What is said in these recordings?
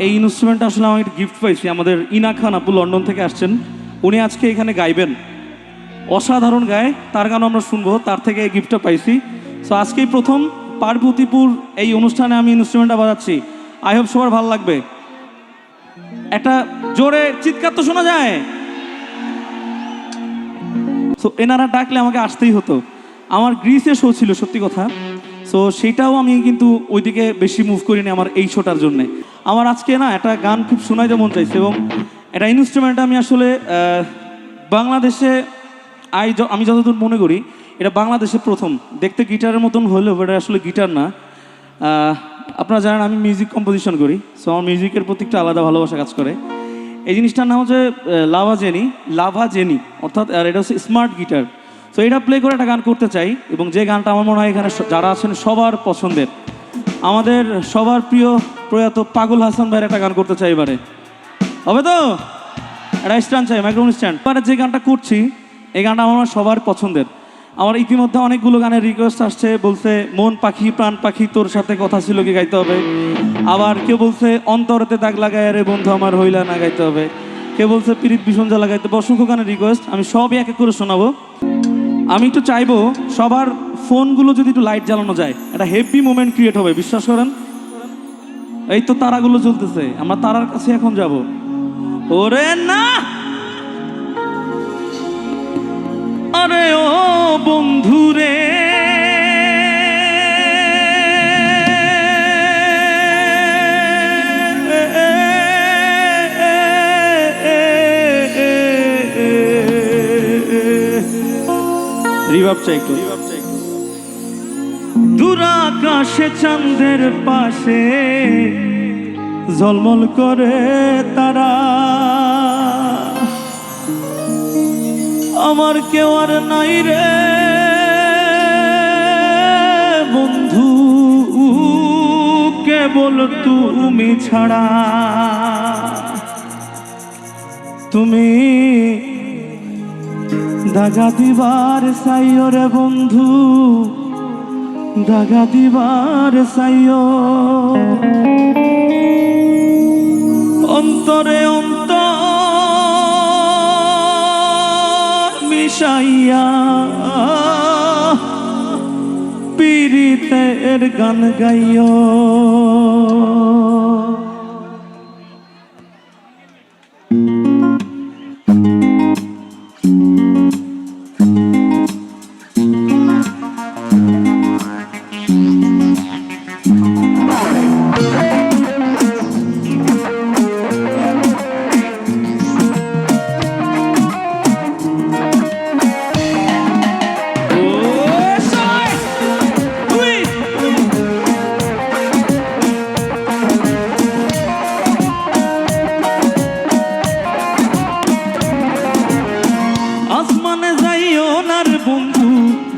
এই ইনস্ট্রুমেন্টটা আসলে আমি একটা গিফট পাইছি। আমাদের ইনা খান আপু লন্ডন থেকে আসছেন, উনি আজকে এখানে গাইবেন, অসাধারণ গায়, তার গান আমরা শুনবো, তার থেকে এই গিফটটা পাইছি। সো আজকেই প্রথম পার্বতীপুর এই অনুষ্ঠানে আমি ইনস্ট্রুমেন্টটা বাজাচ্ছি। আই হোপ সবার ভালো লাগবে। একটা জোরে চিৎকার তো শোনা যায়। সো এনারা ডাকলে আমাকে আসতেই হতো। আমার গ্রিসে শো ছিল সত্যি কথা, সো সেইটাও আমি কিন্তু ওইদিকে বেশি মুভ করিনি আমার এই শোটার জন্যে। আমার আজকে না একটা গান খুব শোনাইতে মন চাইছে, এবং এটা ইনস্ট্রুমেন্ট আমি আসলে বাংলাদেশে আমি যতদূর মনে করি এটা বাংলাদেশে প্রথম। দেখতে গিটারের মতন হলেও এটা আসলে গিটার না। আপনারা জানেন আমি মিউজিক কম্পোজিশন করি, সো আমার মিউজিকের প্রতি একটা আলাদা ভালোবাসা কাজ করে। এই জিনিসটার নাম হচ্ছে লাভা জেনি অর্থাৎ, আর এটা হচ্ছে স্মার্ট গিটার। সো এটা প্লে করে একটা গান করতে চাই, এবং যে গানটা আমার মনে হয় এখানে যারা আছেন সবার পছন্দের, আমাদের সবার প্রিয় প্রয়াত পাগল হাসান ভাইয়ের একটা গান করতে চাই এবারে। হবে তো? একটা স্ট্যান্ড চাই, মাইক্রোফোন স্ট্যান্ড। এবারে যে গানটা করছি এই গানটা আমার সবার পছন্দের। আমার ইতিমধ্যে অনেকগুলো গানের রিকোয়েস্ট আসছে, বলছে মন পাখি প্রাণ পাখি তোর সাথে কথা ছিল কি গাইতে হবে। আবার কেউ বলছে অন্তরেতে দাগ লাগায় রে বন্ধু আমার হইলা না গাইতে হবে। কেউ বলছে পিরিত ভীষণ জ্বালা গাইতে হবে। অসংখ্য গানের রিকোয়েস্ট, আমি সবই এক এক করে শোনাবো। আমি একটু চাইবো সবার ফোনগুলো যদি একটু লাইট জ্বালানো যায়, একটা হেভি মোমেন্ট ক্রিয়েট হবে, বিশ্বাস করেন। এই তো তারাগুলো জ্বলতেছে, আমরা তারার কাছে এখন যাব। ওরে না, আরে ও বন্ধু রে, রিভাব চাই একটু। দূর আকাশে চাঁদের পাশে ঝলমল করে তারা, আমার কেউ আর নাই রে বন্ধু, কেবল তুমি ছাড়া। তুমি দাগা দিবার চাইও রে বন্ধু, দাগা দিবার চাইও। অন্তরে অন্তর মিশাইয়া পীড়িতের গান গাইও।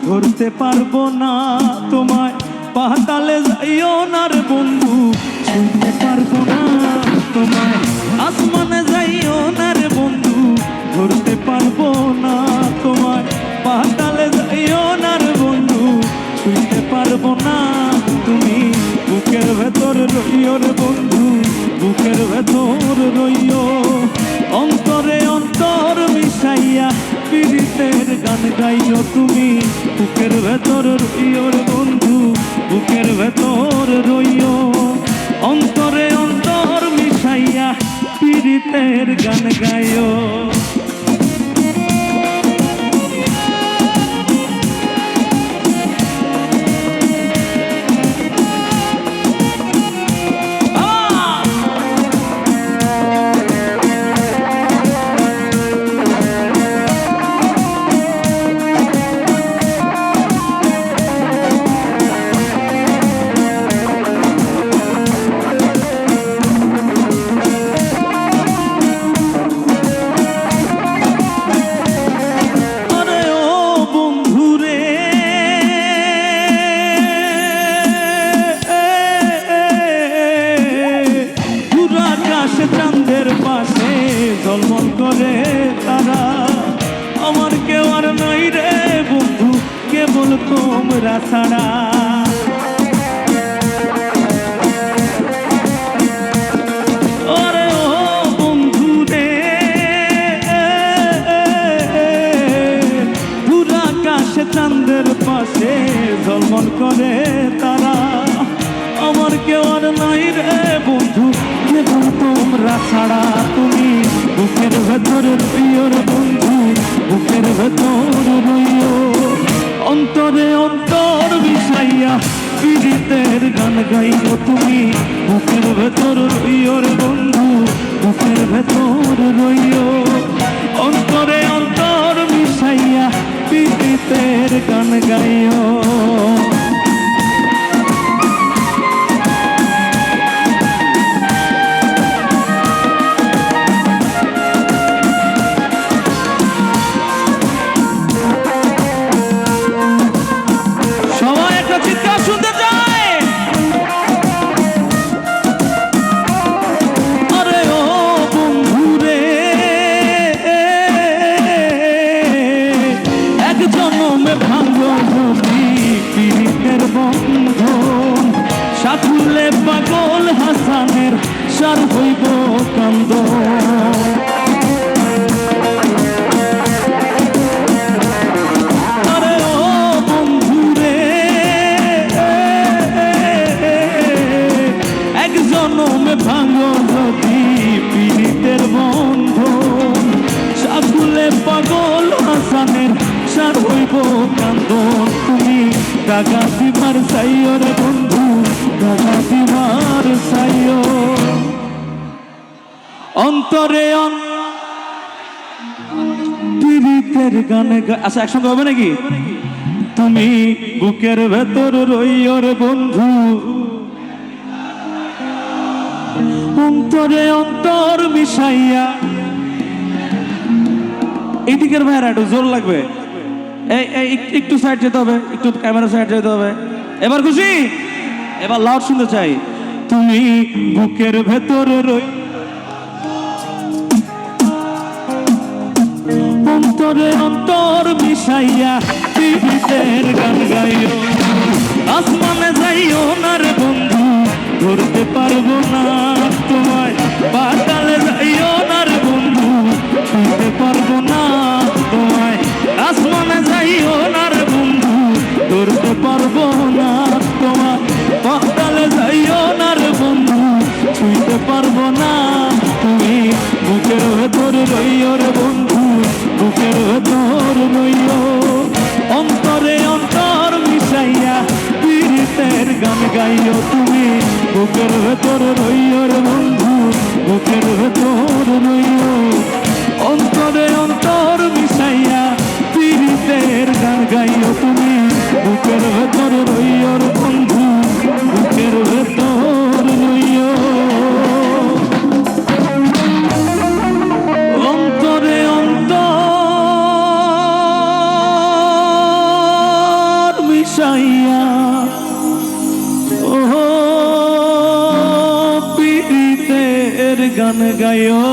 ধরতে পারবো না তোমায়, পাতালে যাইও না রে বন্ধু, ছুঁতে পারবো না তোমায়। আসমানে যাইও না রে বন্ধু, ধরতে পারবো না তোমায়, পাতালে যাইও না রে বন্ধু, ছুঁতে পারবো না। তুমি বুকের ভেতর রইও রে বন্ধু, বুকের ভেতর রইও। অন্তরে অন্তর মিশাইয়া পীড়িতের গান গাইও তুমি, বুকের ভেতর রইও রে বন্ধু, বুকের ভেতর রইও। অন্তরে অন্তর মিশাইয়া পীড়িতের গান গাইও। গান গাইও তুমি, বুকের ভেতর রইও রে বন্ধু, বুকের ভেতর রইও। অন্তরে অন্তর মিশাইয়া প্রীতিতের গান গাইও। সবাই একটা চিৎকার শুনতে চায়। আরে ও বন্ধুরে, এক জন্মে ভাঙো যদি পীড়িতের বন্ধন, সাথুলে পাগল হাসানের সার হইব কান্দন। ভাঙো যদি পীড়িতের বন্ধন, সাধুলে পাগল হাসানের সার হইব কান্দন। তুমি টাকা দিবার চাইও রে বন্ধু, টাকা দিবার চাইও। অন্তরে পীড়িতের গানে আচ্ছা একসঙ্গে হবে নাকি? তুমি বুকের ভেতর রইও রে বন্ধু, অন্তরে অন্তর মিশাইয়া। এদিকের ভাইরা একটু জোর লাগবে, একটু সাইড যেতে হবে, একটু ক্যামেরা সাইড যেতে হবে। এবার খুশি? এবার লাউড শুনতে চাই। তুমি বুকের ভেতর রই, অন্তরে অন্তর মিশাইয়া পীড়িতের গান গাইও। আসমানে যাইও না রে বন্ধু, ধরতে পারবো না তোমায়। পাতালে যাইও না রে বন্ধু, ছুঁতে পারবো না তোমায়। আসমানে যাইও না রে বন্ধু, ধরতে পারবো না তোমায়। পাতালে যাইও না রে বন্ধু, ছুঁতে পারবো না। তুমি বুকের ভেতর রইও রে বন্ধু, বুকের ভেতর রইও। অন্তরে অন্তর মিশাইয়া পীড়িতের গান গাইও। তুমি বুকের ভেতর রইও রে বন্ধু, বুকের ভেতর রইও। অন্তরে অন্তর মিশাইয়া পীড়িতের গান গাইও। তুমি বুকের ভেতর রইও রে বন্ধু, বুকের ভেতর রইও। অন্তরে অন্তর মিশাইয়া ও পীড়িতের গান গাইও।